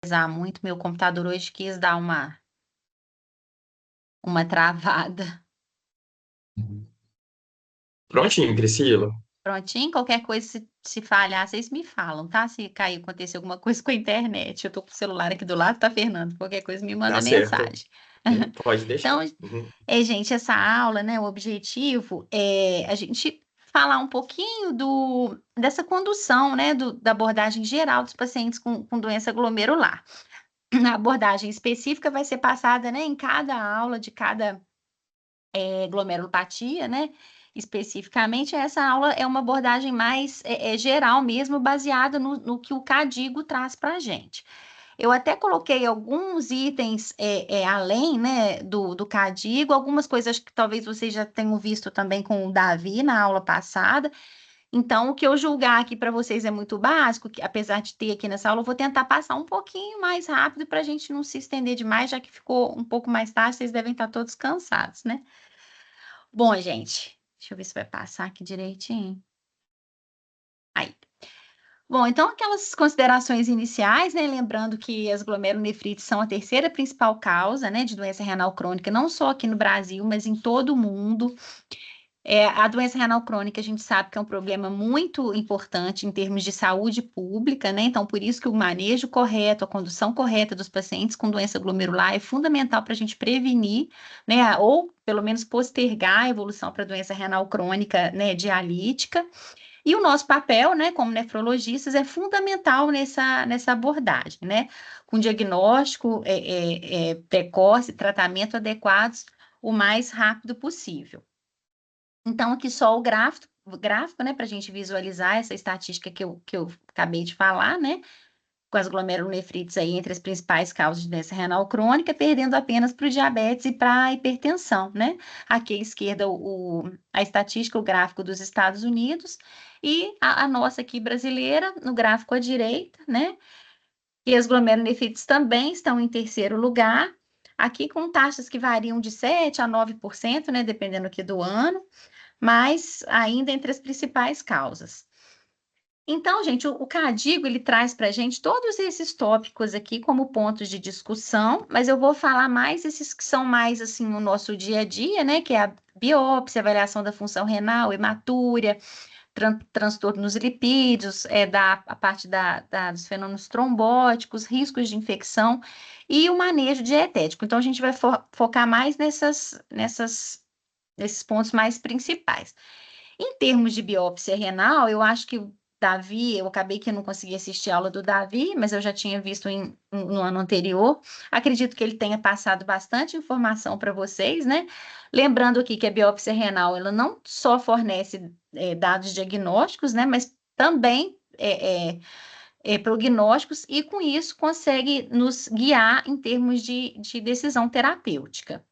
pesar muito, meu computador hoje quis dar uma travada. Prontinho, Priscila. Prontinho, qualquer coisa, se falhar, vocês me falam, tá? Se cair, acontecer alguma coisa com a internet. Eu tô com o celular aqui do lado, tá, Fernando? Qualquer coisa me Tá manda certo. mensagem. Pode deixar. Então, Uhum. gente, essa aula, né, o objetivo é a gente falar um pouquinho dessa condução, né, da abordagem geral dos pacientes com doença glomerular. A abordagem específica vai ser passada, né, em cada aula de cada glomerulopatia, né? Especificamente, essa aula é uma abordagem mais geral mesmo, baseada no que o CADIGO traz para a gente. Eu até coloquei alguns itens além, né, do CADIGO, algumas coisas que talvez vocês já tenham visto também com o Davi na aula passada. Então, o que eu julgar aqui para vocês é muito básico, que, apesar de ter aqui nessa aula, eu vou tentar passar um pouquinho mais rápido para a gente não se estender demais, já que ficou um pouco mais tarde, vocês devem estar todos cansados, né? Bom, gente, deixa eu ver se vai passar aqui direitinho. Aí. Bom, então aquelas considerações iniciais, né? Lembrando que as glomerulonefrites são a terceira principal causa, né, de doença renal crônica, não só aqui no Brasil, mas em todo o mundo. A doença renal crônica, a gente sabe que é um problema muito importante em termos de saúde pública, né? Então, por isso que o manejo correto, a condução correta dos pacientes com doença glomerular é fundamental para a gente prevenir, né? Ou pelo menos postergar a evolução para doença renal crônica, né, dialítica. E o nosso papel, né, como nefrologistas, é fundamental nessa abordagem, né? Com diagnóstico precoce, tratamento adequados o mais rápido possível. Então, aqui só o gráfico, né, para a gente visualizar essa estatística que eu acabei de falar, né, com as glomerulonefrites aí entre as principais causas de doença renal crônica, perdendo apenas para o diabetes e para a hipertensão, né? Aqui à esquerda a estatística, o gráfico dos Estados Unidos, e a nossa aqui brasileira, no gráfico à direita, né? E as glomerulonefrites também estão em terceiro lugar, aqui com taxas que variam de 7 a 9%, né, dependendo aqui do ano, mas ainda entre as principais causas. Então, gente, o CADIGO, ele traz para a gente todos esses tópicos aqui como pontos de discussão, mas eu vou falar mais esses que são mais, assim, o nosso dia a dia, né, que é a biópsia, avaliação da função renal, hematúria, transtorno nos lipídios, a parte dos fenômenos trombóticos, riscos de infecção e o manejo dietético. Então, a gente vai focar mais nesses pontos mais principais. Em termos de biópsia renal, eu acho que o Davi, eu acabei que eu não consegui assistir a aula do Davi, mas eu já tinha visto no ano anterior. Acredito que ele tenha passado bastante informação para vocês, né? Lembrando aqui que a biópsia renal, ela não só fornece dados diagnósticos, né? Mas também prognósticos e, com isso, consegue nos guiar em termos de decisão terapêutica.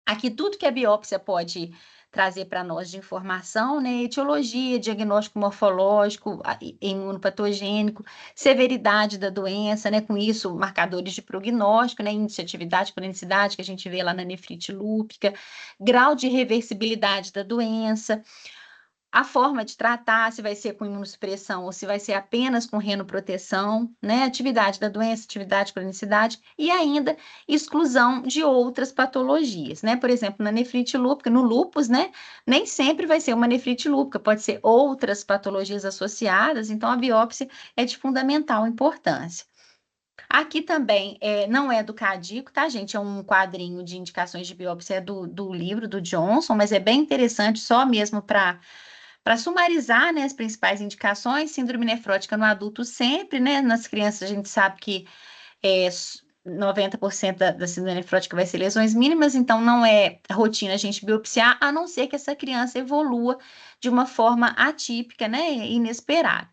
Aqui tudo que a biópsia pode trazer para nós de informação, né? Etiologia, diagnóstico morfológico, imunopatogênico, severidade da doença, né? Com isso, marcadores de prognóstico, né? Índice de atividade, cronicidade, que a gente vê lá na nefrite lúpica, grau de reversibilidade da doença, a forma de tratar, se vai ser com imunossupressão ou se vai ser apenas com renoproteção, né? Atividade da doença, atividade, cronicidade e ainda exclusão de outras patologias, né? Por exemplo, na nefrite lúpica, no lúpus, né? Nem sempre vai ser uma nefrite lúpica, pode ser outras patologias associadas, então a biópsia é de fundamental importância. Aqui também não é do CADIGO, tá, gente? É um quadrinho de indicações de biópsia do livro do Johnson, mas é bem interessante, só mesmo para sumarizar, né, as principais indicações. Síndrome nefrótica no adulto sempre, né? Nas crianças a gente sabe que 90% da síndrome nefrótica vai ser lesões mínimas, então não é rotina a gente biopsiar, a não ser que essa criança evolua de uma forma atípica, né, inesperada.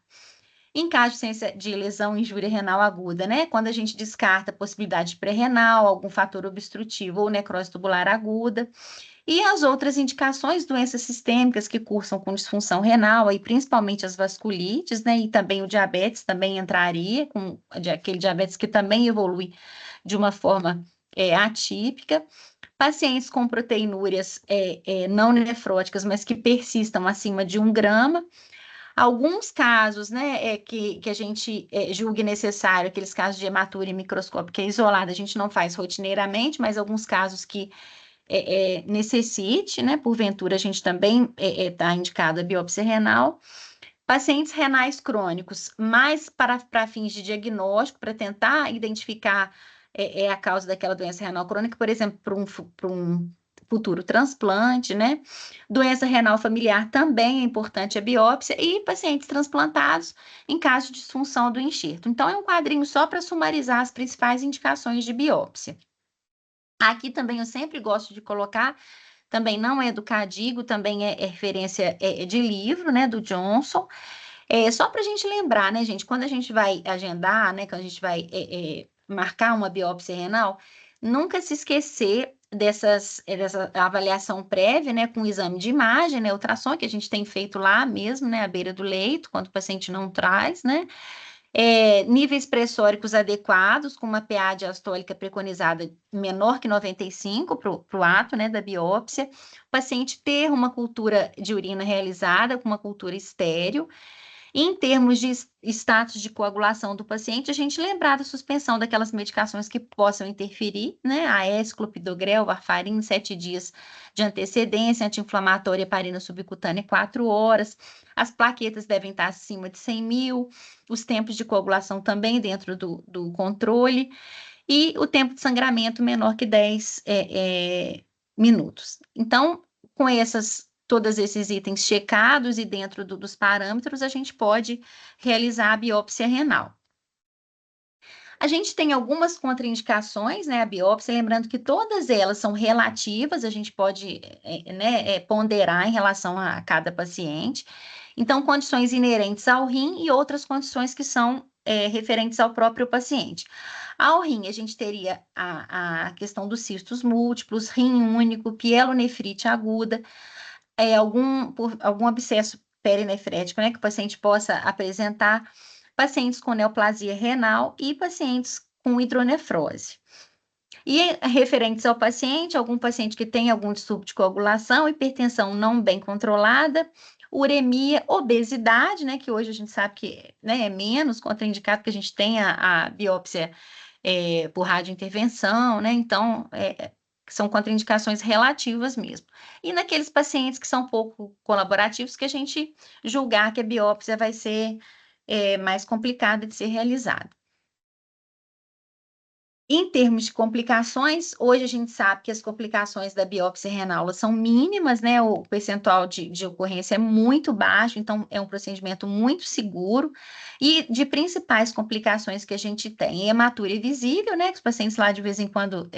Em caso de lesão e injúria renal aguda, né? Quando a gente descarta a possibilidade de pré-renal, algum fator obstrutivo ou necrose tubular aguda. E as outras indicações, doenças sistêmicas que cursam com disfunção renal, aí principalmente as vasculites, né? E também o diabetes também entraria, com aquele diabetes que também evolui de uma forma atípica. Pacientes com proteinúrias não nefróticas, mas que persistam acima de 1 grama. Alguns casos, né, que a gente julgue necessário, aqueles casos de hematura microscópica isolada, a gente não faz rotineiramente, mas alguns casos que necessite, né, porventura a gente também está indicado a biópsia renal. Pacientes renais crônicos, mais para fins de diagnóstico, para tentar identificar a causa daquela doença renal crônica, por exemplo, para um futuro transplante, né? Doença renal familiar também é importante a biópsia e pacientes transplantados em caso de disfunção do enxerto. Então, é um quadrinho só para sumarizar as principais indicações de biópsia. Aqui também eu sempre gosto de colocar, também não é do Cadigo, também é referência de livro, né, do Johnson. Só para a gente lembrar, né, gente, quando a gente vai agendar, né, quando a gente vai marcar uma biópsia renal, nunca se esquecer dessa avaliação prévia, né, com o exame de imagem, né, ultrassom, que a gente tem feito lá mesmo, né, à beira do leito, quando o paciente não traz, né, níveis pressóricos adequados, com uma PA diastólica preconizada menor que 95 para o ato, né, da biópsia, o paciente ter uma cultura de urina realizada, com uma cultura estéril. Em termos de status de coagulação do paciente, a gente lembrar da suspensão daquelas medicações que possam interferir, né? AS, clopidogrel, varfarina, 7 dias de antecedência, anti-inflamatória, heparina subcutânea, 4 horas. As plaquetas devem estar acima de 100 mil, os tempos de coagulação também dentro do controle, e o tempo de sangramento menor que 10 minutos. Então, com todos esses itens checados e dentro dos parâmetros, a gente pode realizar a biópsia renal. A gente tem algumas contraindicações, né, a biópsia, lembrando que todas elas são relativas, a gente pode né, ponderar em relação a cada paciente. Então, condições inerentes ao rim e outras condições que são referentes ao próprio paciente. Ao rim, a gente teria a questão dos cistos múltiplos, rim único, pielonefrite aguda, algum abscesso perinefrético, né, que o paciente possa apresentar, pacientes com neoplasia renal e pacientes com hidronefrose. E referentes ao paciente, algum paciente que tem algum distúrbio de coagulação, hipertensão não bem controlada, uremia, obesidade, né, que hoje a gente sabe que, né, é menos contraindicado, porque a gente tem a biópsia por radiointervenção, né, então são contraindicações relativas mesmo. E naqueles pacientes que são pouco colaborativos, que a gente julgar que a biópsia vai ser mais complicada de ser realizada. Em termos de complicações, hoje a gente sabe que as complicações da biópsia renal são mínimas, né? O percentual de ocorrência é muito baixo, então é um procedimento muito seguro. E de principais complicações que a gente tem, hematura visível, né? Que os pacientes lá de vez em quando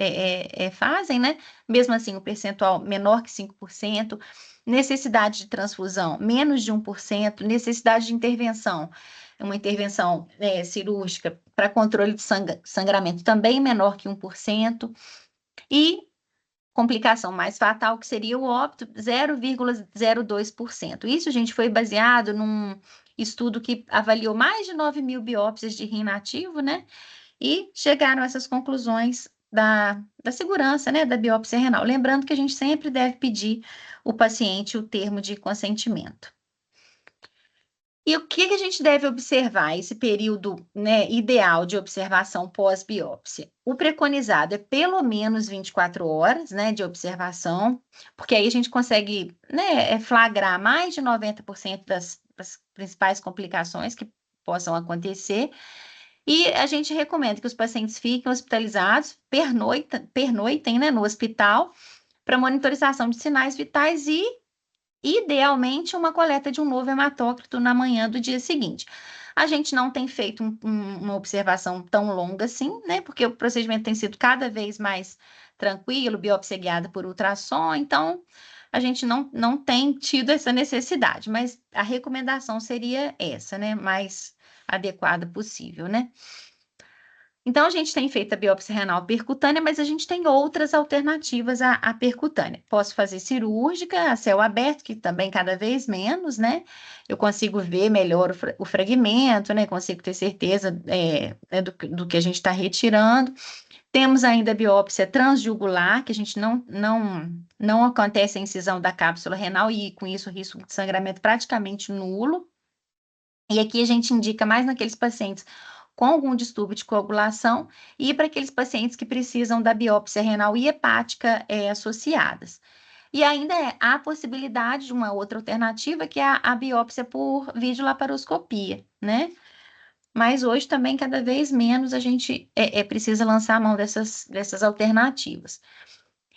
fazem, né? Mesmo assim, o percentual menor que 5%, necessidade de transfusão menos de 1%, necessidade de intervenção, uma intervenção cirúrgica para controle de sangramento também menor que 1%, e complicação mais fatal, que seria o óbito, 0,02%. Isso, gente, foi baseado num estudo que avaliou mais de 9 mil biópsias de rim nativo, né? E chegaram a essas conclusões da segurança, né, da biópsia renal. Lembrando que a gente sempre deve pedir o paciente o termo de consentimento. E o que a gente deve observar esse período, né, ideal de observação pós-biópsia? O preconizado é pelo menos 24 horas, né, de observação, porque aí a gente consegue, né, flagrar mais de 90% das principais complicações que possam acontecer. E a gente recomenda que os pacientes fiquem hospitalizados, pernoitem, né, no hospital, para monitorização de sinais vitais e idealmente uma coleta de um novo hematócrito na manhã do dia seguinte. A gente não tem feito uma observação tão longa assim, né? Porque o procedimento tem sido cada vez mais tranquilo, biópsia guiada por ultrassom, então a gente não tem tido essa necessidade, mas a recomendação seria essa, né? Mais adequada possível, né? Então, a gente tem feito a biópsia renal percutânea, mas a gente tem outras alternativas à percutânea. Posso fazer cirúrgica a céu aberto, que também cada vez menos, né? Eu consigo ver melhor o fragmento, né? Consigo ter certeza do que a gente está retirando. Temos ainda a biópsia transjugular, que a gente não acontece a incisão da cápsula renal e, com isso, o risco de sangramento praticamente nulo. E aqui a gente indica mais naqueles pacientes com algum distúrbio de coagulação e para aqueles pacientes que precisam da biópsia renal e hepática associadas. E ainda há a possibilidade de uma outra alternativa, que é a biópsia por videolaparoscopia, né? Mas hoje também, cada vez menos, a gente precisa lançar a mão dessas alternativas.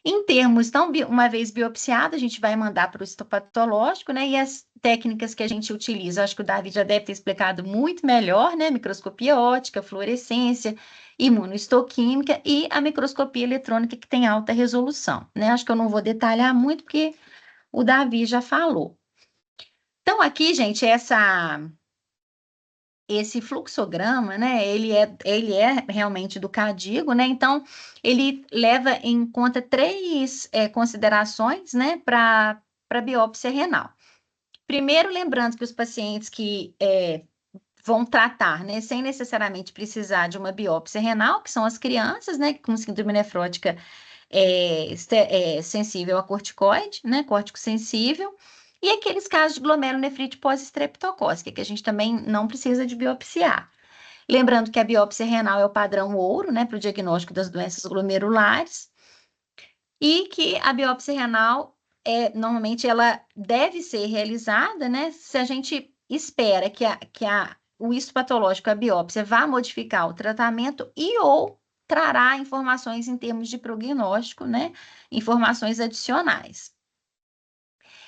Em termos, então, uma vez biopsiado, a gente vai mandar para o histopatológico, né? E as técnicas que a gente utiliza, acho que o Davi já deve ter explicado muito melhor, né? Microscopia óptica, fluorescência, imunohistoquímica e a microscopia eletrônica, que tem alta resolução, né? Acho que eu não vou detalhar muito, porque o Davi já falou. Então, aqui, gente, esse fluxograma, né, ele é realmente do CADIGO, né, então ele leva em conta três considerações, né, para biópsia renal. Primeiro, lembrando que os pacientes que vão tratar, né, sem necessariamente precisar de uma biópsia renal, que são as crianças, né, com síndrome nefrótica sensível a corticoide, né, córtico sensível, e aqueles casos de glomerulonefrite pós-estreptocócica, que a gente também não precisa de biopsiar. Lembrando que a biópsia renal é o padrão ouro, né, para o diagnóstico das doenças glomerulares, e que a biópsia renal, normalmente, ela deve ser realizada, né, se a gente espera que o histopatológico, a biópsia, vá modificar o tratamento e ou trará informações em termos de prognóstico, né, informações adicionais.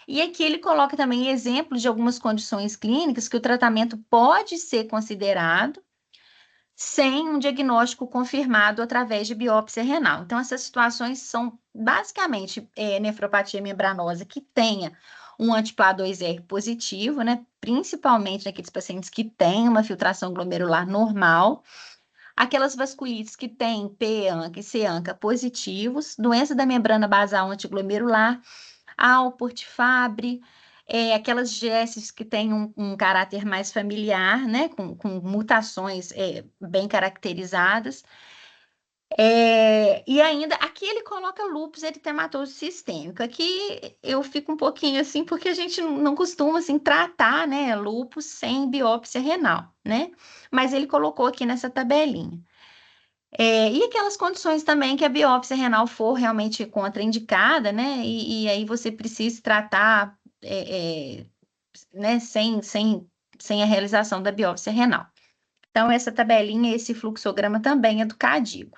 E aqui ele coloca também exemplos de algumas condições clínicas que o tratamento pode ser considerado sem um diagnóstico confirmado através de biópsia renal. Então, essas situações são basicamente nefropatia membranosa que tenha um anti-PLA2R positivo, né? Principalmente naqueles pacientes que têm uma filtração glomerular normal, aquelas vasculites que têm P-ANCA e C-ANCA positivos, doença da membrana basal antiglomerular, Alport, Fabry, aquelas GESs que têm um caráter mais familiar, né, com mutações bem caracterizadas. E ainda, aqui ele coloca lúpus eritematoso sistêmico. Aqui eu fico um pouquinho assim, porque a gente não costuma assim, tratar, né, lúpus sem biópsia renal, né? Mas ele colocou aqui nessa tabelinha. E aquelas condições também que a biópsia renal for realmente contraindicada, né? E aí você precisa tratar, né, sem a realização da biópsia renal. Então, essa tabelinha, esse fluxograma também é do CADIGO.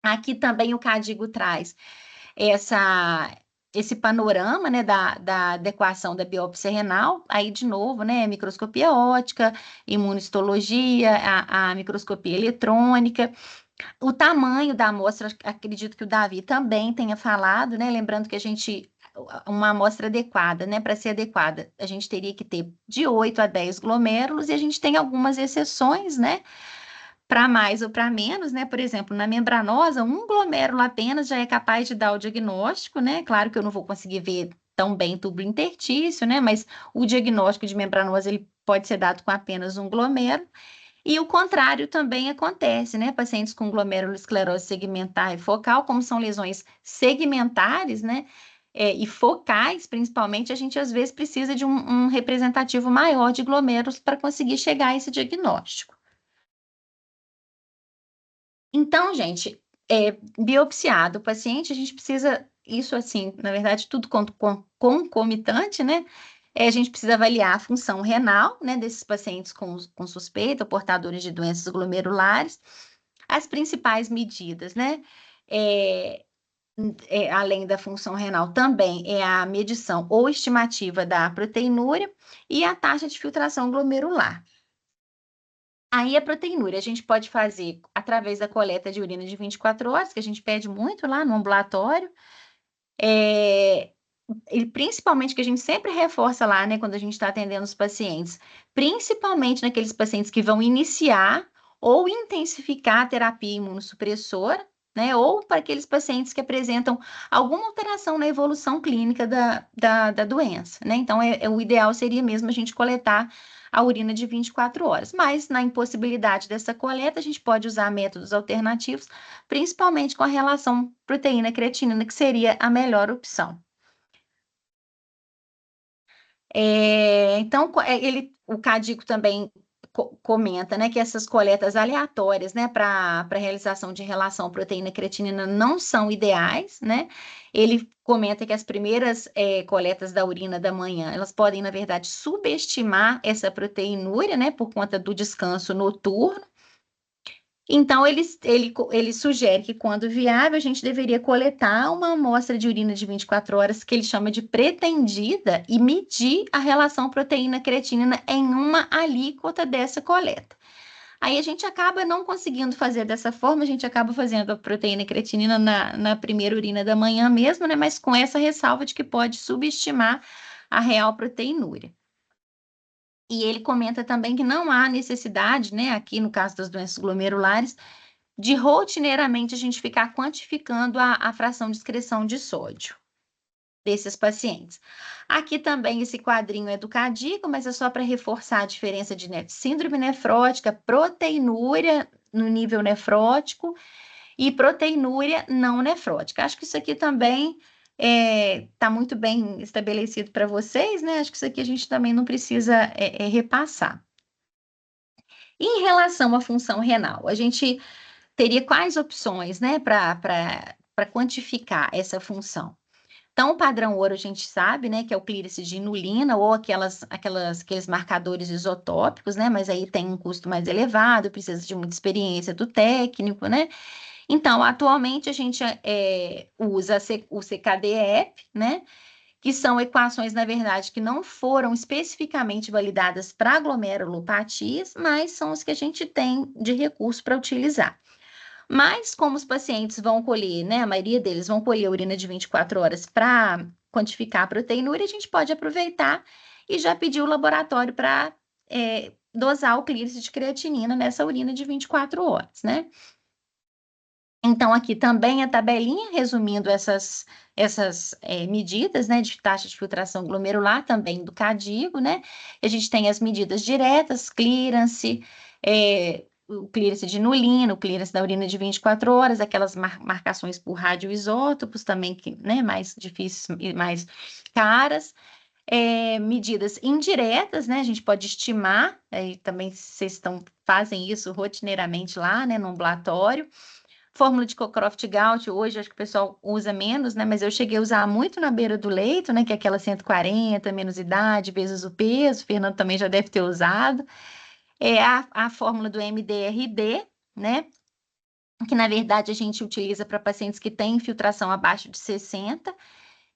Aqui também o CADIGO traz esse panorama, né, da adequação da biópsia renal, aí de novo, né, microscopia óptica, imunohistologia, a microscopia eletrônica. O tamanho da amostra, acredito que o Davi também tenha falado, né? Lembrando que uma amostra adequada, né? Para ser adequada, a gente teria que ter de 8 a 10 glomérulos, e a gente tem algumas exceções, né? Para mais ou para menos, né? Por exemplo, na membranosa, um glomérulo apenas já é capaz de dar o diagnóstico, né? Claro que eu não vou conseguir ver tão bem tubo intertício, né? Mas o diagnóstico de membranosa, ele pode ser dado com apenas um glomérulo. E o contrário também acontece, né? Pacientes com glomerulosclerose segmentar e focal, como são lesões segmentares, né? E focais, principalmente, a gente às vezes precisa de um representativo maior de glomérulos para conseguir chegar a esse diagnóstico. Então, gente, biopsiado o paciente, a gente precisa, isso assim, na verdade, tudo concomitante, né? A gente precisa avaliar a função renal, né, desses pacientes com suspeita ou portadores de doenças glomerulares. As principais medidas, né? Além da função renal, também é a medição ou estimativa da proteinúria e a taxa de filtração glomerular. Aí a proteinúria a gente pode fazer através da coleta de urina de 24 horas, que a gente pede muito lá no ambulatório. E principalmente que a gente sempre reforça lá, né, quando a gente está atendendo os pacientes, principalmente naqueles pacientes que vão iniciar ou intensificar a terapia imunossupressora, né, ou para aqueles pacientes que apresentam alguma alteração na evolução clínica da doença, né? Então, o ideal seria mesmo a gente coletar a urina de 24 horas, mas na impossibilidade dessa coleta, a gente pode usar métodos alternativos, principalmente com a relação proteína-creatinina, que seria a melhor opção. Então, o Cadico também comenta, né, que essas coletas aleatórias, né, para realização de relação proteína-creatinina não são ideais, né? Ele comenta que as primeiras coletas da urina da manhã, elas podem, na verdade, subestimar essa proteinúria, né, por conta do descanso noturno. Então, ele sugere que, quando viável, a gente deveria coletar uma amostra de urina de 24 horas, que ele chama de pretendida, e medir a relação proteína-creatinina em uma alíquota dessa coleta. Aí a gente acaba não conseguindo fazer dessa forma, a gente acaba fazendo a proteína e creatinina na primeira urina da manhã mesmo, né? Mas com essa ressalva de que pode subestimar a real proteinúria. E ele comenta também que não há necessidade, né, aqui no caso das doenças glomerulares, de rotineiramente a gente ficar quantificando a fração de excreção de sódio desses pacientes. Aqui também esse quadrinho é do Cadico, mas é só para reforçar a diferença de síndrome nefrótica, proteinúria no nível nefrótico e proteinúria não nefrótica. Acho que isso aqui também está muito bem estabelecido para vocês, né? Acho que isso aqui a gente também não precisa repassar. Em relação à função renal, a gente teria quais opções, né, para quantificar essa função? Então, o padrão ouro a gente sabe, né, que é o clírice de inulina ou aqueles marcadores isotópicos, né, mas aí tem um custo mais elevado, precisa de muita experiência do técnico, né? Então, atualmente a gente usa o CKD-EP, né, que são equações, na verdade, que não foram especificamente validadas para glomerulopatias, mas são os que a gente tem de recurso para utilizar. Mas, como os pacientes vão colher, né, a maioria deles vão colher a urina de 24 horas para quantificar a proteinúria, a gente pode aproveitar e já pedir o laboratório para dosar o clírice de creatinina nessa urina de 24 horas, né? Então, aqui também a tabelinha, resumindo essas medidas, né, de taxa de filtração glomerular, também do Cadigo, né? A gente tem as medidas diretas, clearance, o clearance de inulina, o clearance da urina de 24 horas, aquelas marcações por radioisótopos também, que, né, mais difíceis e mais caras. Medidas indiretas, né? A gente pode estimar, e também vocês fazem isso rotineiramente lá, né, no ambulatório. Fórmula de Cockcroft-Gault, hoje acho que o pessoal usa menos, né? Mas eu cheguei a usar muito na beira do leito, né? Que é aquela 140, menos idade, vezes o peso. O Fernando também já deve ter usado. É a fórmula do MDRD, né? Que na verdade a gente utiliza para pacientes que têm infiltração abaixo de 60.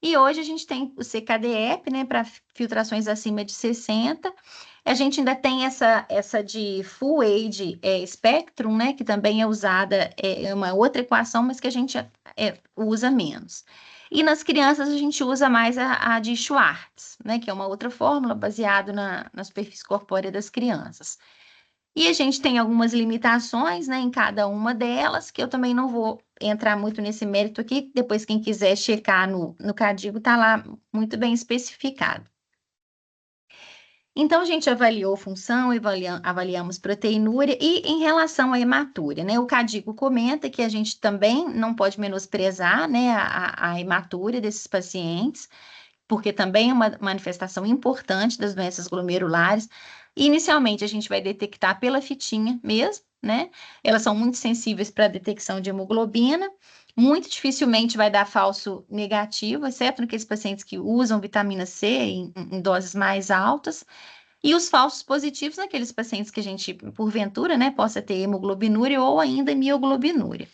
E hoje a gente tem o CKD-EP, né? Para filtrações acima de 60. A gente ainda tem essa de Full Age Spectrum, né? Que também é usada, é uma outra equação, mas que a gente usa menos. E nas crianças a gente usa mais a de Schwartz, né? Que é uma outra fórmula baseada na superfície corpórea das crianças. E a gente tem algumas limitações, né, em cada uma delas, que eu também não vou entrar muito nesse mérito aqui. Depois, quem quiser checar no Cadigo, está lá muito bem especificado. Então, a gente avaliou função, avaliamos proteinúria e em relação à hematúria, né? O Cadigo comenta que a gente também não pode menosprezar, né, a hematúria desses pacientes, porque também é uma manifestação importante das doenças glomerulares. Inicialmente, a gente vai detectar pela fitinha mesmo, né? Elas são muito sensíveis para a detecção de hemoglobina. Muito dificilmente vai dar falso negativo, exceto naqueles pacientes que usam vitamina C em doses mais altas. E os falsos positivos naqueles pacientes que a gente, porventura, né, possa ter hemoglobinúria ou ainda mioglobinúria.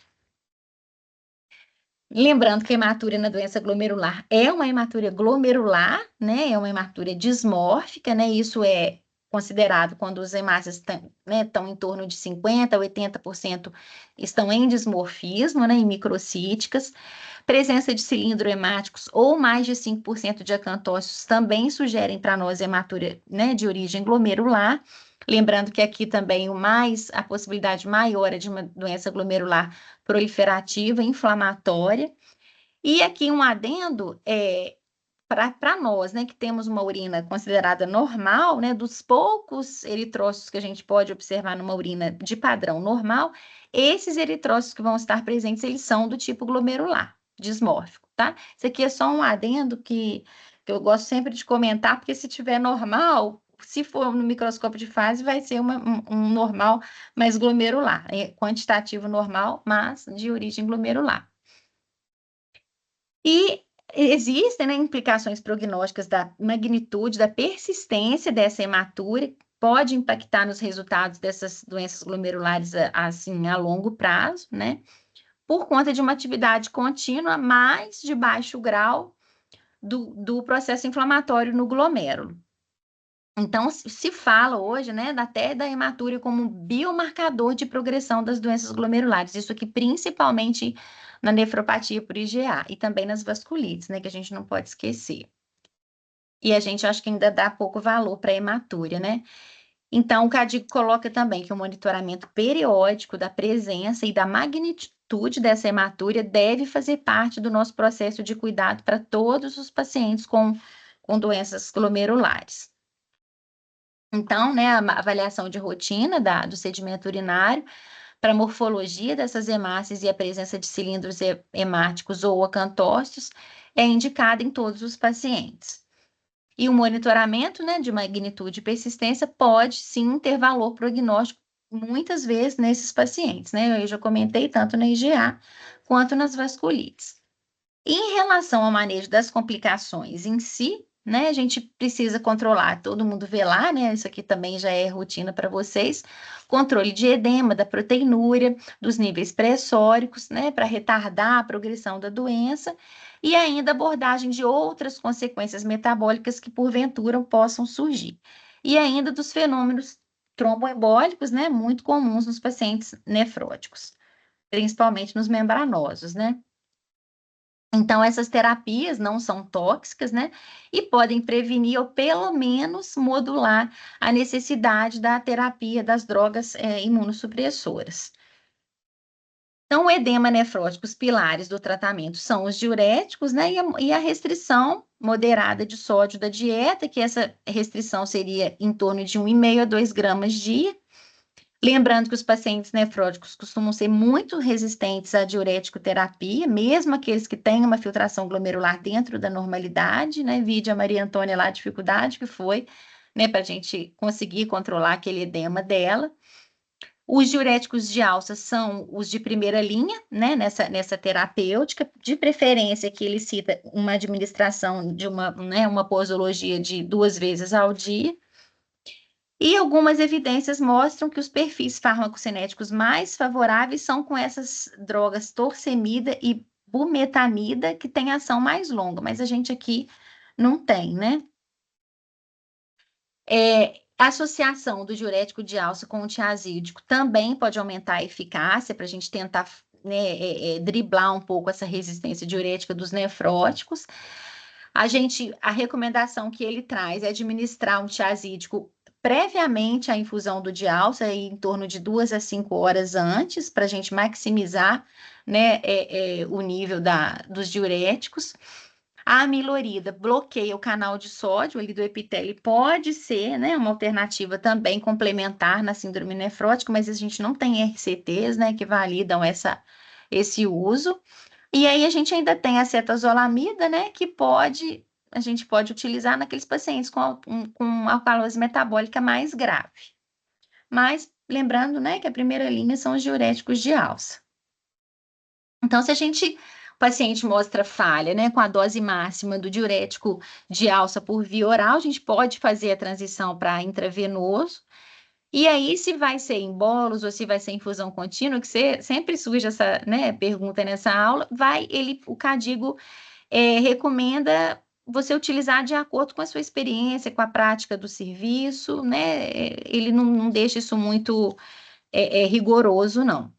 Lembrando que a hematúria na doença glomerular é uma hematúria glomerular, né? É uma hematúria dismórfica, né? Isso é considerado quando os hemácias estão em torno de 50% a 80% estão em dismorfismo, né? Em microcíticas. Presença de cilindro hemáticos ou mais de 5% de acantócitos também sugerem para nós hematúria, né, de origem glomerular. Lembrando que aqui também a possibilidade maior é de uma doença glomerular proliferativa, inflamatória. E aqui um adendo para nós, né, que temos uma urina considerada normal, né, dos poucos eritrócitos que a gente pode observar numa urina de padrão normal, esses eritrócitos que vão estar presentes, eles são do tipo glomerular, dismórfico, tá? Isso aqui é só um adendo que que eu gosto sempre de comentar, porque se tiver normal, se for no microscópio de fase, vai ser um normal mais glomerular, quantitativo normal, mas de origem glomerular. E existem, né, implicações prognósticas da magnitude, da persistência dessa hematura, pode impactar nos resultados dessas doenças glomerulares assim a longo prazo, né? Por conta de uma atividade contínua, mas de baixo grau do processo inflamatório no glomérulo. Então, se fala hoje, né, até da hematúria como biomarcador de progressão das doenças glomerulares. Isso aqui, principalmente na nefropatia por IgA e também nas vasculites, né, que a gente não pode esquecer. E a gente acha que ainda dá pouco valor para a hematúria, né? Então, o CADIGO coloca também que o monitoramento periódico da presença e da magnitude dessa hematúria deve fazer parte do nosso processo de cuidado para todos os pacientes com doenças glomerulares. Então, né, a avaliação de rotina do sedimento urinário para a morfologia dessas hemácias e a presença de cilindros hemáticos ou acantócitos é indicada em todos os pacientes. E o monitoramento, né, de magnitude e persistência pode sim ter valor prognóstico muitas vezes nesses pacientes, né? Eu já comentei tanto na IgA quanto nas vasculites. E em relação ao manejo das complicações em si, né, a gente precisa controlar, todo mundo vê lá, né? Isso aqui também já é rotina para vocês, controle de edema, da proteinúria, dos níveis pressóricos, né, para retardar a progressão da doença, e ainda abordagem de outras consequências metabólicas que porventura possam surgir. E ainda dos fenômenos tromboembólicos, né, muito comuns nos pacientes nefróticos, principalmente nos membranosos, né? Então, essas terapias não são tóxicas, né? E podem prevenir ou pelo menos modular a necessidade da terapia das drogas imunossupressoras. Então, o edema nefrótico, os pilares do tratamento são os diuréticos, né? E a restrição moderada de sódio da dieta, que essa restrição seria em torno de 1,5 a 2 gramas dia. Lembrando que os pacientes nefróticos costumam ser muito resistentes à diurético terapia, mesmo aqueles que têm uma filtração glomerular dentro da normalidade, né? Vide a Maria Antônia lá, a dificuldade que foi, né, para a gente conseguir controlar aquele edema dela. Os diuréticos de alça são os de primeira linha, né, nessa terapêutica, de preferência que ele cita uma administração de uma posologia de 2 vezes ao dia. E algumas evidências mostram que os perfis farmacocinéticos mais favoráveis são com essas drogas torcemida e bumetanida, que têm ação mais longa, mas a gente aqui não tem, né? A associação do diurético de alça com o tiazídico também pode aumentar a eficácia para a gente tentar, né, driblar um pouco essa resistência diurética dos nefróticos. A recomendação que ele traz é administrar um tiazídico previamente à infusão do dialsa, em torno de 2 a 5 horas antes, para a gente maximizar, né, o nível dos diuréticos. A amilorida bloqueia o canal de sódio ali do epitélio, pode ser, né, uma alternativa também complementar na síndrome nefrótica, mas a gente não tem RCTs, né, que validam esse uso. E aí a gente ainda tem a cetazolamida, né, que a gente pode utilizar naqueles pacientes com alcalose metabólica mais grave. Mas lembrando, né, que a primeira linha são os diuréticos de alça. Então, se o paciente mostra falha, né, com a dose máxima do diurético de alça por via oral, a gente pode fazer a transição para intravenoso. E aí, se vai ser em bolos ou se vai ser infusão contínua, que sempre surge essa, né, pergunta nessa aula, o CADIGO recomenda você utilizar de acordo com a sua experiência, com a prática do serviço, né? Ele não deixa isso muito rigoroso, não.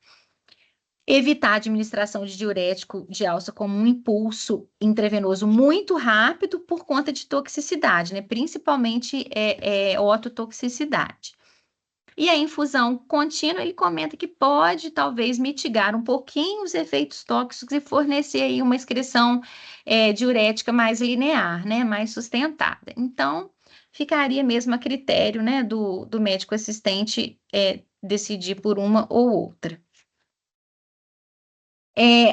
Evitar a administração de diurético de alça como um impulso intravenoso muito rápido por conta de toxicidade, né? Principalmente ototoxicidade. E a infusão contínua, ele comenta que pode, talvez, mitigar um pouquinho os efeitos tóxicos e fornecer aí uma excreção diurética mais linear, né? Mais sustentada. Então, ficaria mesmo a critério, né, do médico assistente decidir por uma ou outra.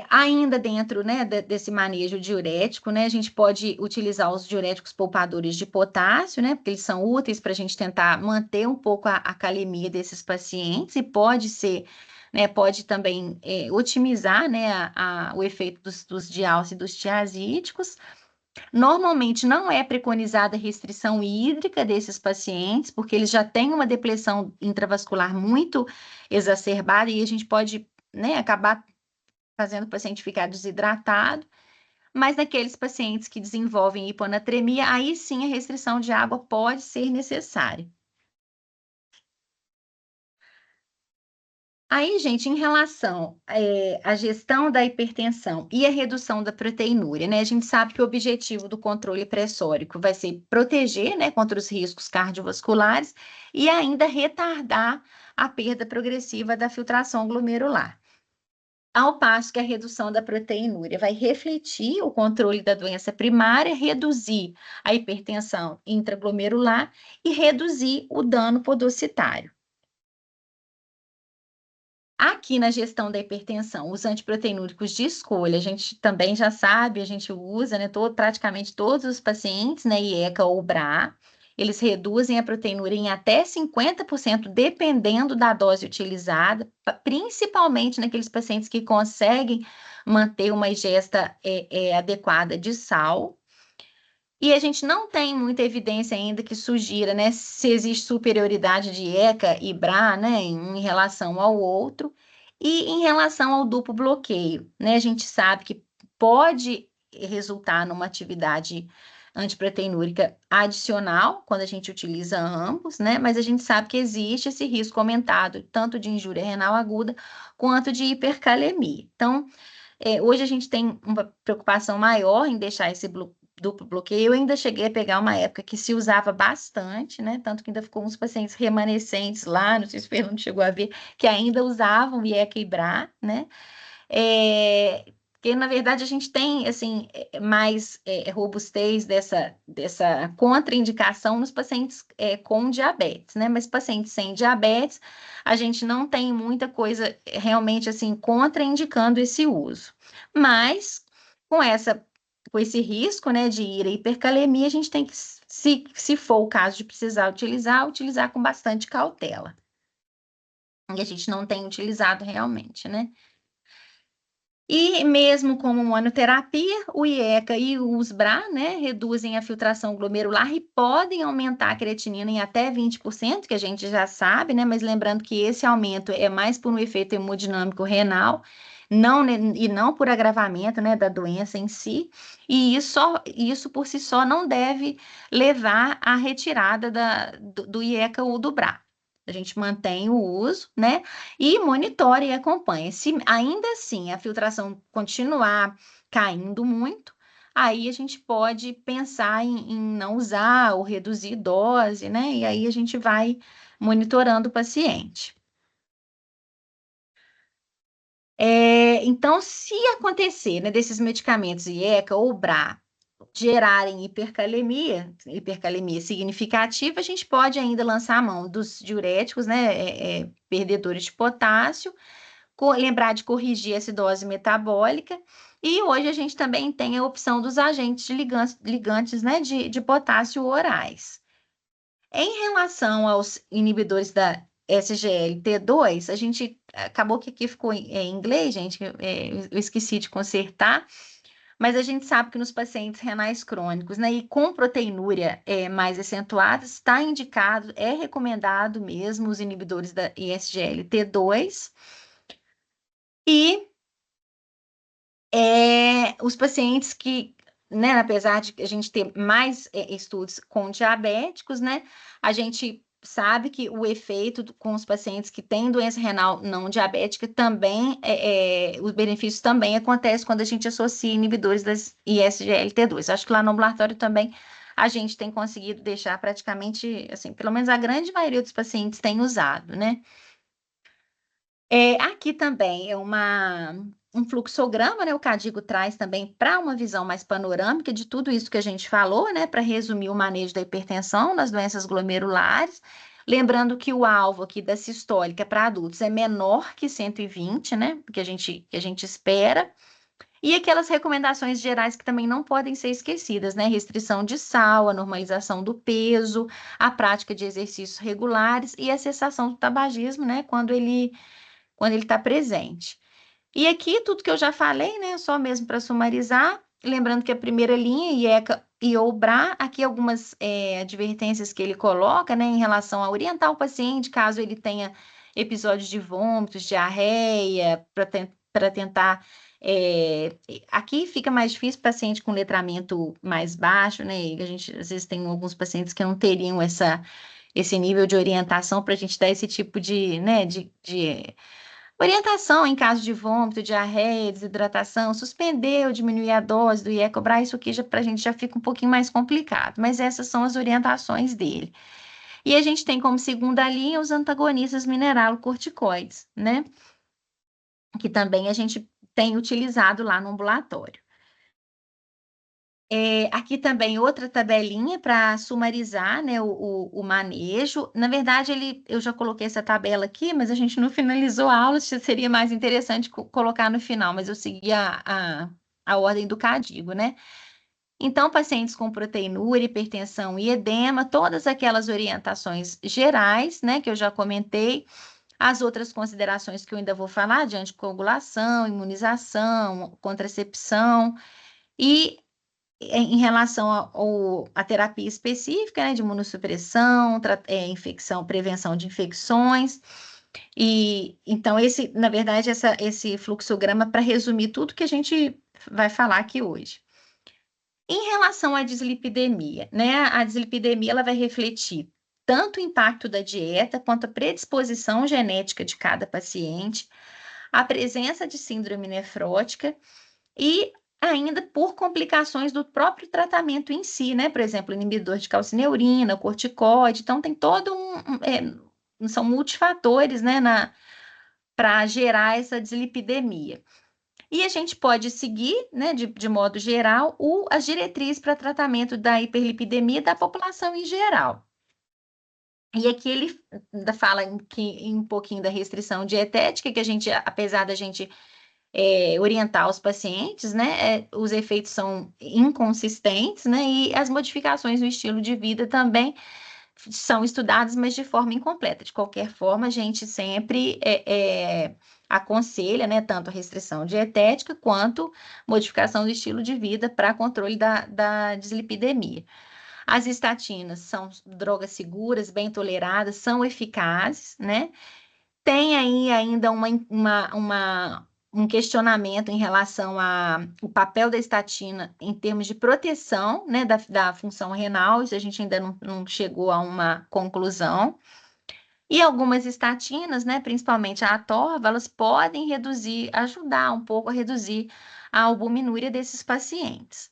Ainda dentro, né, desse manejo diurético, né, a gente pode utilizar os diuréticos poupadores de potássio, né, porque eles são úteis para a gente tentar manter um pouco a calemia desses pacientes e pode ser, né, pode também otimizar, né, o efeito dos diálise e dos tiazídicos. Normalmente não é preconizada restrição hídrica desses pacientes, porque eles já têm uma depressão intravascular muito exacerbada e a gente pode, né, acabar fazendo o paciente ficar desidratado, mas naqueles pacientes que desenvolvem hiponatremia, aí sim a restrição de água pode ser necessária. Aí, gente, em relação à gestão da hipertensão e a redução da proteinúria, né? A gente sabe que o objetivo do controle pressórico vai ser proteger, né, contra os riscos cardiovasculares e ainda retardar a perda progressiva da filtração glomerular. Ao passo que a redução da proteinúria vai refletir o controle da doença primária, reduzir a hipertensão intraglomerular e reduzir o dano podocitário. Aqui na gestão da hipertensão, os antiproteinúricos de escolha, a gente também já sabe, a gente usa, né, praticamente todos os pacientes, né, IECA ou BRA, eles reduzem a proteinúria em até 50%, dependendo da dose utilizada, principalmente naqueles pacientes que conseguem manter uma ingesta adequada de sal. E a gente não tem muita evidência ainda que sugira, né, se existe superioridade de ECA e BRA, né, em relação ao outro. E em relação ao duplo bloqueio, né, a gente sabe que pode resultar numa atividade antiproteinúrica adicional quando a gente utiliza ambos, né, mas a gente sabe que existe esse risco aumentado, tanto de injúria renal aguda quanto de hipercalemia. Então, hoje a gente tem uma preocupação maior em deixar esse duplo bloqueio. Eu ainda cheguei a pegar uma época que se usava bastante, né? Tanto que ainda ficou uns pacientes remanescentes lá, não sei se o Fernando chegou a ver, que ainda usavam IECA e BRA, né? Porque, na verdade, a gente tem, assim, mais robustez dessa contraindicação nos pacientes com diabetes, né? Mas pacientes sem diabetes, a gente não tem muita coisa realmente, assim, contraindicando esse uso. Mas, com esse risco, né, de ir à hipercalemia, a gente tem que, se for o caso de precisar utilizar com bastante cautela. E a gente não tem utilizado realmente, né? E mesmo como monoterapia, o IECA e o USBRA, né, reduzem a filtração glomerular e podem aumentar a creatinina em até 20%, que a gente já sabe, né, mas lembrando que esse aumento é mais por um efeito hemodinâmico renal, e não por agravamento, né, da doença em si, e isso por si só não deve levar à retirada do IECA ou do BRA. A gente mantém o uso, né? E monitore e acompanhe. Se ainda assim a filtração continuar caindo muito, aí a gente pode pensar em não usar ou reduzir dose, né? E aí a gente vai monitorando o paciente. Então, se acontecer, né, desses medicamentos IECA ou BRA gerarem hipercalemia significativa, a gente pode ainda lançar a mão dos diuréticos, né, perdedores de potássio, lembrar de corrigir a acidose metabólica, e hoje a gente também tem a opção dos agentes ligantes, né, de potássio orais. Em relação aos inibidores da SGLT2, a gente acabou que aqui ficou em inglês, gente, eu esqueci de consertar, mas a gente sabe que nos pacientes renais crônicos, né, e com proteinúria mais acentuada, está indicado, é recomendado mesmo os inibidores da ISGLT2. E os pacientes que, né, apesar de a gente ter mais estudos com diabéticos, né, a gente sabe que o efeito com os pacientes que têm doença renal não diabética também, os benefícios também acontecem quando a gente associa inibidores das ISGLT2. Acho que lá no ambulatório também a gente tem conseguido deixar praticamente, assim, pelo menos a grande maioria dos pacientes tem usado, né? Aqui também é um fluxograma, né? O Cadigo traz também para uma visão mais panorâmica de tudo isso que a gente falou, né? Para resumir o manejo da hipertensão nas doenças glomerulares. Lembrando que o alvo aqui da sistólica para adultos é menor que 120, né? Que a gente espera. E aquelas recomendações gerais que também não podem ser esquecidas, né? Restrição de sal, a normalização do peso, a prática de exercícios regulares e a cessação do tabagismo, né? Quando ele está presente. E aqui, tudo que eu já falei, né? Só mesmo para sumarizar, lembrando que a primeira linha, IECA e OBRA, aqui algumas advertências que ele coloca, né? Em relação a orientar o paciente, caso ele tenha episódios de vômitos, diarreia, para tentar. Aqui fica mais difícil paciente com letramento mais baixo, né? E a gente, às vezes, tem alguns pacientes que não teriam esse nível de orientação para a gente dar esse tipo de, né, de orientação em caso de vômito, diarreia, desidratação, suspender ou diminuir a dose do Iecobra, isso aqui já para a gente já fica um pouquinho mais complicado, mas essas são as orientações dele. E a gente tem como segunda linha os antagonistas mineralocorticoides, né? Que também a gente tem utilizado lá no ambulatório. Aqui também outra tabelinha para sumarizar, né, o manejo. Na verdade, eu já coloquei essa tabela aqui, mas a gente não finalizou a aula, seria mais interessante colocar no final, mas eu segui a ordem do CADIGO, né? Então, pacientes com proteinúria, hipertensão e edema, todas aquelas orientações gerais, né, que eu já comentei, as outras considerações que eu ainda vou falar, de anticoagulação, imunização, contracepção, e em relação à terapia específica, né, de imunossupressão, infecção, prevenção de infecções. E então, na verdade, esse fluxograma para resumir tudo que a gente vai falar aqui hoje. Em relação à dislipidemia, né? A dislipidemia ela vai refletir tanto o impacto da dieta quanto a predisposição genética de cada paciente, a presença de síndrome nefrótica e ainda por complicações do próprio tratamento em si, né? Por exemplo, inibidor de calcineurina, corticoide. Então, tem todo são multifatores, né, para gerar essa dislipidemia. E a gente pode seguir, né, de modo geral, as diretrizes para tratamento da hiperlipidemia da população em geral. E aqui ele ainda fala um pouquinho da restrição dietética, que a gente, apesar da gente orientar os pacientes, né? Os efeitos são inconsistentes, né? E as modificações no estilo de vida também são estudadas, mas de forma incompleta. De qualquer forma, a gente sempre aconselha, né? Tanto a restrição dietética quanto modificação do estilo de vida para controle da dislipidemia. As estatinas são drogas seguras, bem toleradas, são eficazes, né? Tem aí ainda um questionamento em relação ao papel da estatina em termos de proteção, né, da função renal, isso a gente ainda não chegou a uma conclusão. E algumas estatinas, né, principalmente a atorva, elas podem ajudar um pouco a reduzir a albuminúria desses pacientes.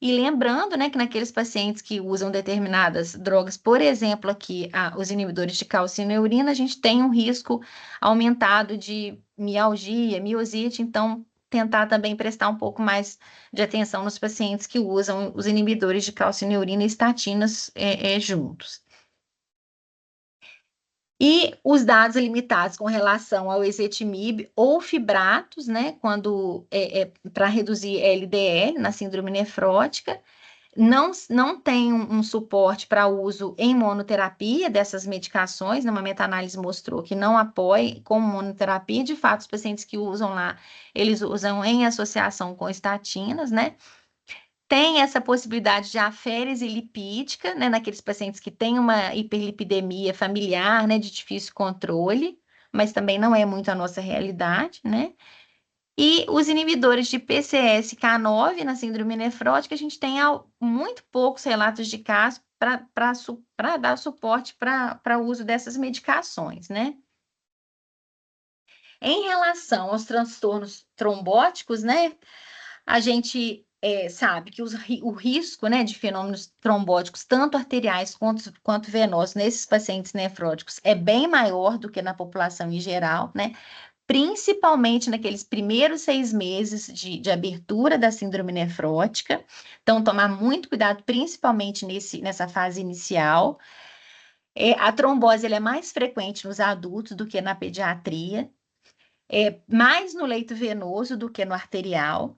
E lembrando, né, que naqueles pacientes que usam determinadas drogas, por exemplo, aqui os inibidores de calcineurina, a gente tem um risco aumentado de mialgia, miosite, então tentar também prestar um pouco mais de atenção nos pacientes que usam os inibidores de calcineurina e estatinas juntos. E os dados limitados com relação ao ezetimibe ou fibratos, né, quando para reduzir LDL na síndrome nefrótica, não tem um suporte para uso em monoterapia dessas medicações, né? Uma meta-análise mostrou que não apoia como monoterapia, de fato, os pacientes que usam lá, eles usam em associação com estatinas, né? Tem essa possibilidade de aférese lipídica, né, naqueles pacientes que têm uma hiperlipidemia familiar, né, de difícil controle, mas também não é muito a nossa realidade, né? E os inibidores de PCSK9 na síndrome nefrótica, a gente tem muito poucos relatos de casos para dar suporte para o uso dessas medicações, né? Em relação aos transtornos trombóticos, né? A gente sabe que o risco, né, de fenômenos trombóticos, tanto arteriais quanto venosos, nesses pacientes nefróticos, é bem maior do que na população em geral, né? Principalmente naqueles primeiros 6 meses de abertura da síndrome nefrótica. Então, tomar muito cuidado, principalmente nessa fase inicial. A trombose ela é mais frequente nos adultos do que na pediatria, mais no leito venoso do que no arterial.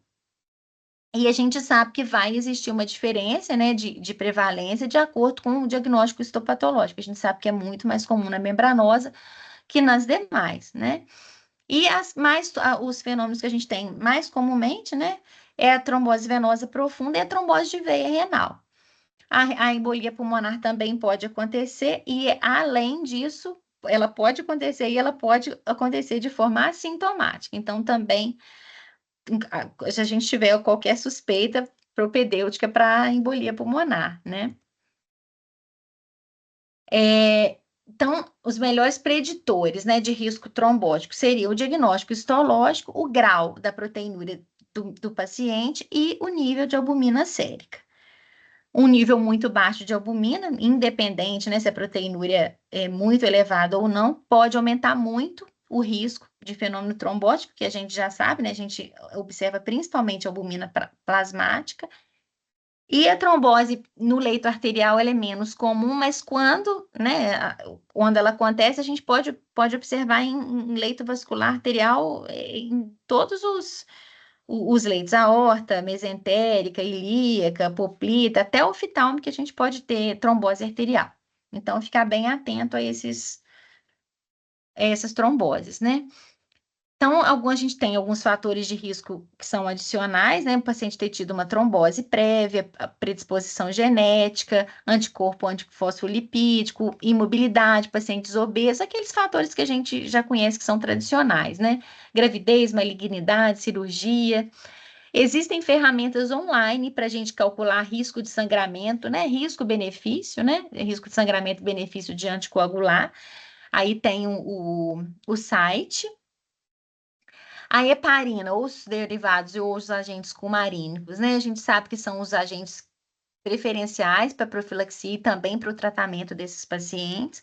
E a gente sabe que vai existir uma diferença, né, de prevalência de acordo com o diagnóstico histopatológico. A gente sabe que é muito mais comum na membranosa que nas demais, né? E os fenômenos que a gente tem mais comumente, né, é a trombose venosa profunda e a trombose de veia renal. A embolia pulmonar também pode acontecer, e além disso, ela pode acontecer e ela pode acontecer de forma assintomática. Então, também, se a gente tiver qualquer suspeita propedêutica para embolia pulmonar, né? Então, os melhores preditores, né, de risco trombótico seria o diagnóstico histológico, o grau da proteinúria do paciente e o nível de albumina sérica. Um nível muito baixo de albumina, independente, né, se a proteinúria é muito elevada ou não, pode aumentar muito o risco de fenômeno trombótico, que a gente já sabe, né, a gente observa principalmente a albumina plasmática. E a trombose no leito arterial ela é menos comum, mas quando ela acontece, a gente pode observar em leito vascular arterial em todos os leitos, aorta, mesentérica, ilíaca, poplita, até oftalmo, que a gente pode ter trombose arterial. Então, ficar bem atento a essas tromboses, né? Então, a gente tem alguns fatores de risco que são adicionais, né? O paciente ter tido uma trombose prévia, a predisposição genética, anticorpo antifosfolipídico, imobilidade, pacientes obesos, aqueles fatores que a gente já conhece que são tradicionais, né? Gravidez, malignidade, cirurgia. Existem ferramentas online para a gente calcular risco de sangramento, né? Risco-benefício, né? Risco de sangramento e benefício de anticoagular. Aí tem o site. A heparina, ou os derivados ou os agentes cumarínicos, né? A gente sabe que são os agentes preferenciais para profilaxia e também para o tratamento desses pacientes.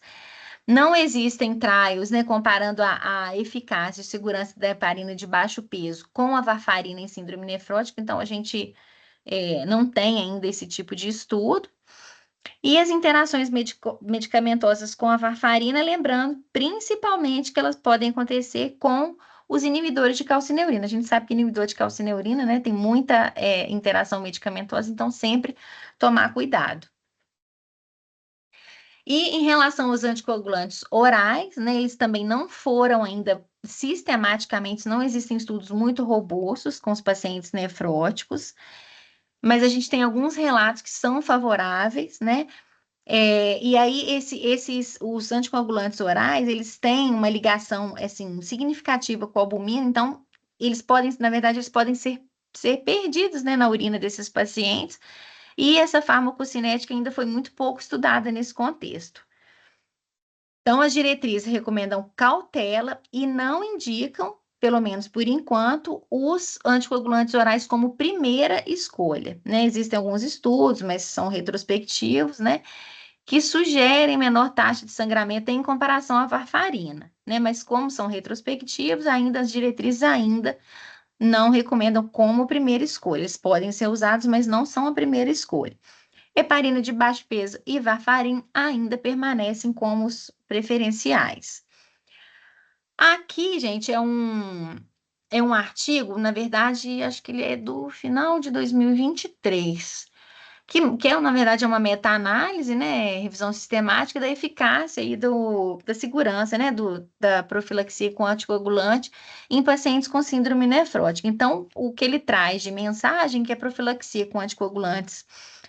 Não existem trials, né, comparando a eficácia e segurança da heparina de baixo peso com a varfarina em síndrome nefrótica, então a gente não tem ainda esse tipo de estudo. E as interações medicamentosas com a varfarina, lembrando principalmente que elas podem acontecer com os inibidores de calcineurina. A gente sabe que inibidor de calcineurina, né, tem muita interação medicamentosa, então sempre tomar cuidado. E em relação aos anticoagulantes orais, né, eles também não foram ainda sistematicamente, não existem estudos muito robustos com os pacientes nefróticos, mas a gente tem alguns relatos que são favoráveis, né? E aí, os anticoagulantes orais, eles têm uma ligação, assim, significativa com a albumina, então, na verdade, eles podem ser perdidos, né, na urina desses pacientes, e essa farmacocinética ainda foi muito pouco estudada nesse contexto. Então, as diretrizes recomendam cautela e não indicam, pelo menos por enquanto, os anticoagulantes orais como primeira escolha, né? Existem alguns estudos, mas são retrospectivos, né? Que sugerem menor taxa de sangramento em comparação à varfarina, né? Mas como são retrospectivos, ainda as diretrizes ainda não recomendam como primeira escolha. Eles podem ser usados, mas não são a primeira escolha. Heparina de baixo peso e varfarina ainda permanecem como os preferenciais. Aqui, gente, é um artigo, na verdade, acho que ele é do final de 2023, na verdade, é uma meta-análise, né, revisão sistemática da eficácia e da segurança, né, da profilaxia com anticoagulante em pacientes com síndrome nefrótica. Então, o que ele traz de mensagem que a profilaxia com anticoagulantes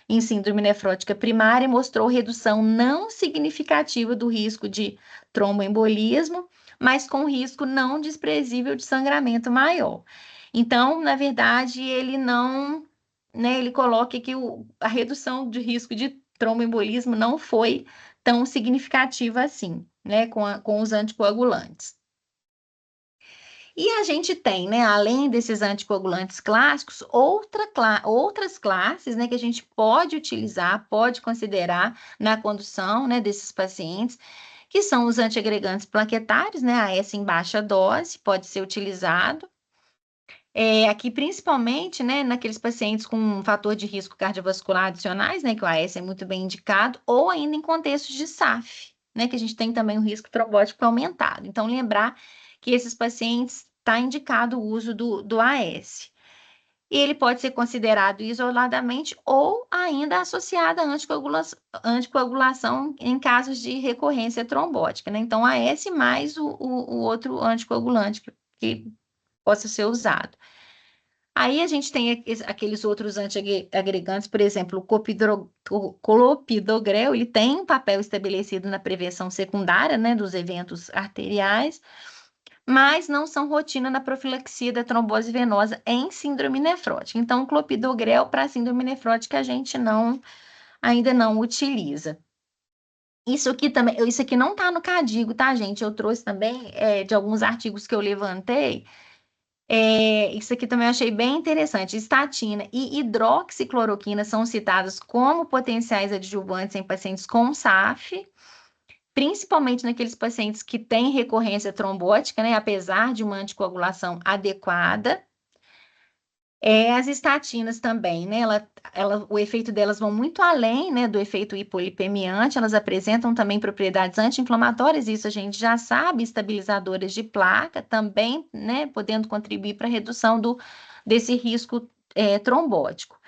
em síndrome nefrótica primária mostrou redução não significativa do risco de tromboembolismo, mas com risco não desprezível de sangramento maior. Então, na verdade, ele não, né, ele coloca que a redução de risco de tromboembolismo não foi tão significativa assim, né, com os anticoagulantes. E a gente tem, né, além desses anticoagulantes clássicos, outras classes, né, que a gente pode utilizar, pode considerar na condução, né, desses pacientes, que são os antiagregantes plaquetários, né, AS em baixa dose, pode ser utilizado. Aqui, principalmente, né, naqueles pacientes com um fator de risco cardiovascular adicionais, né, que o AS é muito bem indicado, ou ainda em contextos de SAF, né, que a gente tem também um risco trombótico aumentado. Então, lembrar que esses pacientes está indicado o uso do AS. E ele pode ser considerado isoladamente ou ainda associado à anticoagulação em casos de recorrência trombótica, né? Então, AS mais o outro anticoagulante que possa ser usado. Aí a gente tem aqueles outros antiagregantes, por exemplo, o clopidogrel, ele tem um papel estabelecido na prevenção secundária, né, dos eventos arteriais, mas não são rotina na profilaxia da trombose venosa em síndrome nefrótica. Então, o clopidogrel para síndrome nefrótica a gente ainda não utiliza. Isso aqui não está no CADIGO, tá, gente? Eu trouxe também de alguns artigos que eu levantei. Isso aqui também eu achei bem interessante. Estatina e hidroxicloroquina são citadas como potenciais adjuvantes em pacientes com SAF, principalmente naqueles pacientes que têm recorrência trombótica, né? Apesar de uma anticoagulação adequada. As estatinas também, né? O efeito delas vão muito além, né, do efeito hipolipemiante, elas apresentam também propriedades anti-inflamatórias, isso a gente já sabe, estabilizadoras de placa, também, né, podendo contribuir para a redução desse risco trombótico.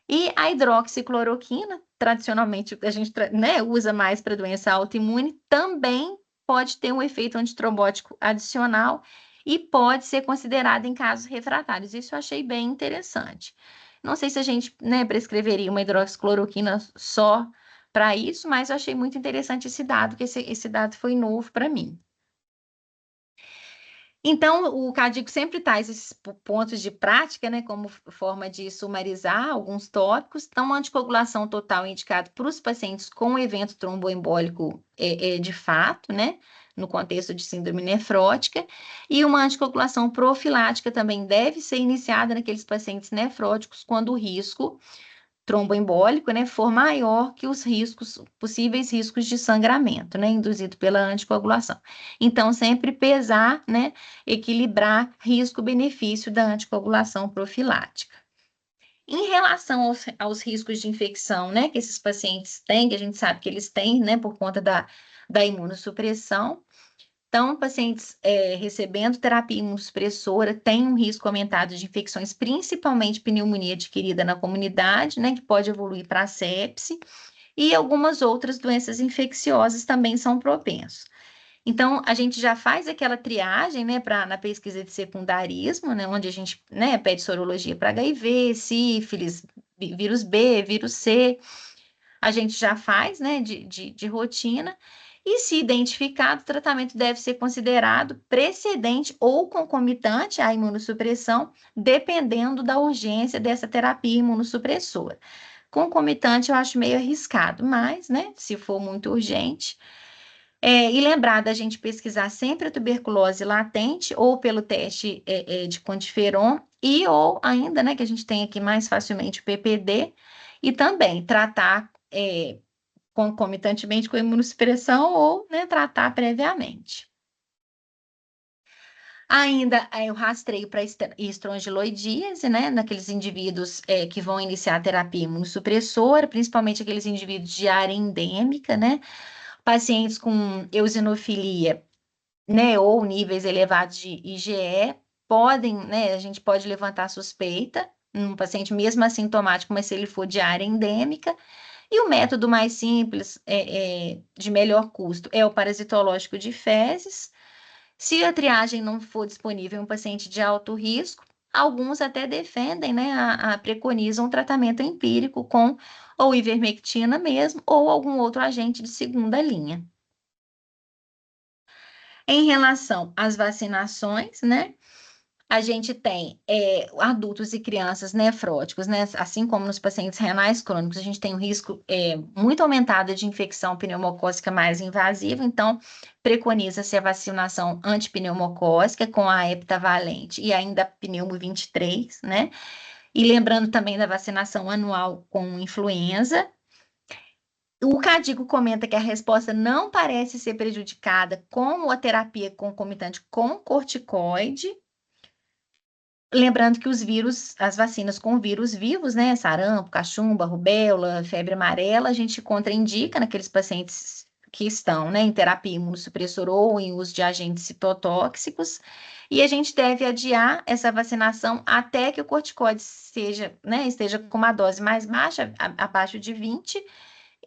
E a hidroxicloroquina, tradicionalmente a gente né, usa mais para doença autoimune, também pode ter um efeito antitrombótico adicional e pode ser considerada em casos refratários. Isso eu achei bem interessante. Não sei se a gente, né, prescreveria uma hidroxicloroquina só para isso, mas eu achei muito interessante esse dado, que esse dado foi novo para mim. Então, o CADIGO sempre traz esses pontos de prática, né, como forma de sumarizar alguns tópicos. Então, a anticoagulação total é indicada para os pacientes com evento tromboembólico de fato, né, no contexto de síndrome nefrótica, e uma anticoagulação profilática também deve ser iniciada naqueles pacientes nefróticos quando o risco tromboembólico, né, for maior que os possíveis riscos de sangramento, né, induzido pela anticoagulação. Então, sempre pesar, né, equilibrar risco-benefício da anticoagulação profilática. Em relação aos riscos de infecção, né, que esses pacientes têm, que a gente sabe que eles têm, né, por conta da imunossupressão, então, pacientes recebendo terapia imunossupressora têm um risco aumentado de infecções, principalmente pneumonia adquirida na comunidade, né, que pode evoluir para sepse, e algumas outras doenças infecciosas também são propensos. Então, a gente já faz aquela triagem, né, na pesquisa de secundarismo, né, onde a gente, né, pede sorologia para HIV, sífilis, vírus B, vírus C, a gente já faz, né, de rotina, e se identificado, o tratamento deve ser considerado precedente ou concomitante à imunossupressão, dependendo da urgência dessa terapia imunossupressora. Concomitante eu acho meio arriscado, mas, né, se for muito urgente. E lembrar da gente pesquisar sempre a tuberculose latente, ou pelo teste de quantiferon, e ou ainda, né, que a gente tem aqui mais facilmente o PPD, e também tratar concomitantemente com a imunossupressão ou, né, tratar previamente. Ainda o rastreio para estrongiloidíase, né, naqueles indivíduos que vão iniciar a terapia imunossupressora, principalmente aqueles indivíduos de área endêmica, né, pacientes com eosinofilia, né, ou níveis elevados de IgE, podem, né, a gente pode levantar suspeita num paciente mesmo assintomático, mas se ele for de área endêmica. E o método mais simples, de melhor custo, é o parasitológico de fezes. Se a triagem não for disponível em um paciente de alto risco, alguns até defendem, né, preconizam um tratamento empírico com ou ivermectina mesmo, ou algum outro agente de segunda linha. Em relação às vacinações, né, a gente tem adultos e crianças nefróticos, né? Assim como nos pacientes renais crônicos, a gente tem um risco muito aumentado de infecção pneumocócica mais invasiva, então preconiza-se a vacinação antipneumocócica com a heptavalente e ainda pneumo 23, né? E lembrando também da vacinação anual com influenza. O CADIGO comenta que a resposta não parece ser prejudicada com a terapia concomitante com corticoide. Lembrando que os vírus, as vacinas com vírus vivos, né, sarampo, cachumba, rubéola, febre amarela, a gente contraindica naqueles pacientes que estão, né, em terapia imunossupressora ou em uso de agentes citotóxicos, e a gente deve adiar essa vacinação até que o corticoide seja, né, esteja com uma dose mais baixa, abaixo de 20,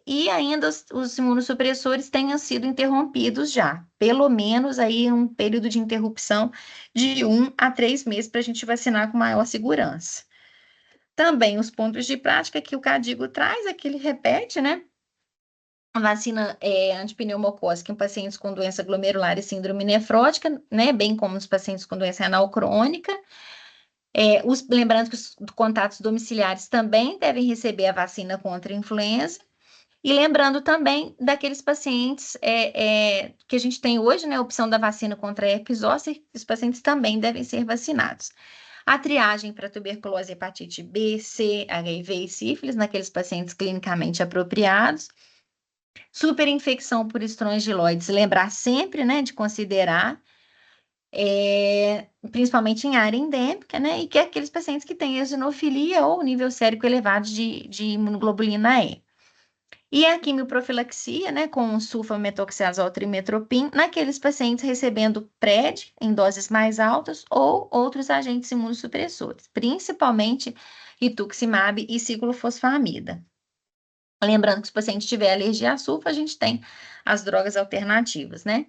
e ainda os imunossupressores tenham sido interrompidos já, pelo menos aí um período de interrupção de 1 a 3 meses para a gente vacinar com maior segurança. Também os pontos de prática que o CADIGO traz, é que ele repete, né? A vacina antipneumocócica em pacientes com doença glomerular e síndrome nefrótica, né? Bem como os pacientes com doença renal crônica. Lembrando que os contatos domiciliares também devem receber a vacina contra a influenza. E lembrando também daqueles pacientes que a gente tem hoje, né? A opção da vacina contra a herpes zoster, os pacientes também devem ser vacinados. A triagem para tuberculose, hepatite B, C, HIV e sífilis, naqueles pacientes clinicamente apropriados. Superinfecção por estrongiloides, lembrar sempre, né, de considerar, principalmente em área endêmica, né, e que é aqueles pacientes que têm eosinofilia ou nível sérico elevado de imunoglobulina E. E a quimioprofilaxia, né, com sulfametoxazol trimetropin, naqueles pacientes recebendo PRED em doses mais altas ou outros agentes imunossupressores, principalmente rituximab e ciclofosfamida. Lembrando que se o paciente tiver alergia a sulfa, a gente tem as drogas alternativas, né?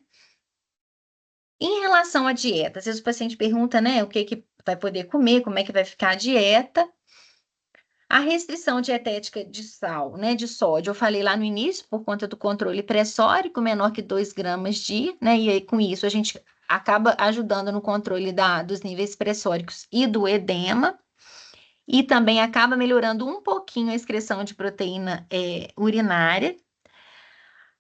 Em relação à dieta, às vezes o paciente pergunta, né, o que vai poder comer, como é que vai ficar a dieta. A restrição dietética de sal, né, de sódio, eu falei lá no início, por conta do controle pressórico, menor que 2 gramas dia, né, e aí com isso a gente acaba ajudando no controle dos níveis pressóricos e do edema, e também acaba melhorando um pouquinho a excreção de proteína urinária.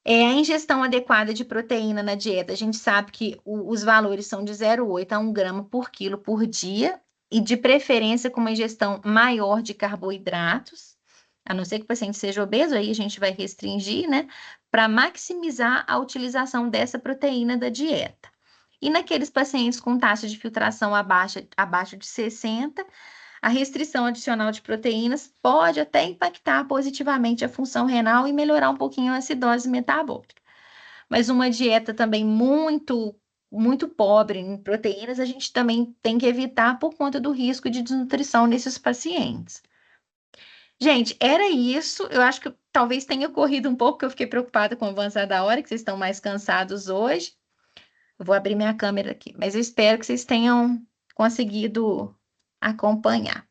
A ingestão adequada de proteína na dieta, a gente sabe que os valores são de 0,8 a 1 grama por quilo por dia, e de preferência com uma ingestão maior de carboidratos, a não ser que o paciente seja obeso, aí a gente vai restringir, né, para maximizar a utilização dessa proteína da dieta. E naqueles pacientes com taxa de filtração abaixo de 60, a restrição adicional de proteínas pode até impactar positivamente a função renal e melhorar um pouquinho a acidose metabólica. Mas uma dieta também muito, muito pobre em proteínas, a gente também tem que evitar por conta do risco de desnutrição nesses pacientes. Gente, era isso. Eu acho que talvez tenha corrido um pouco, porque eu fiquei preocupada com o avançar da hora, que vocês estão mais cansados hoje. Eu vou abrir minha câmera aqui, mas eu espero que vocês tenham conseguido acompanhar.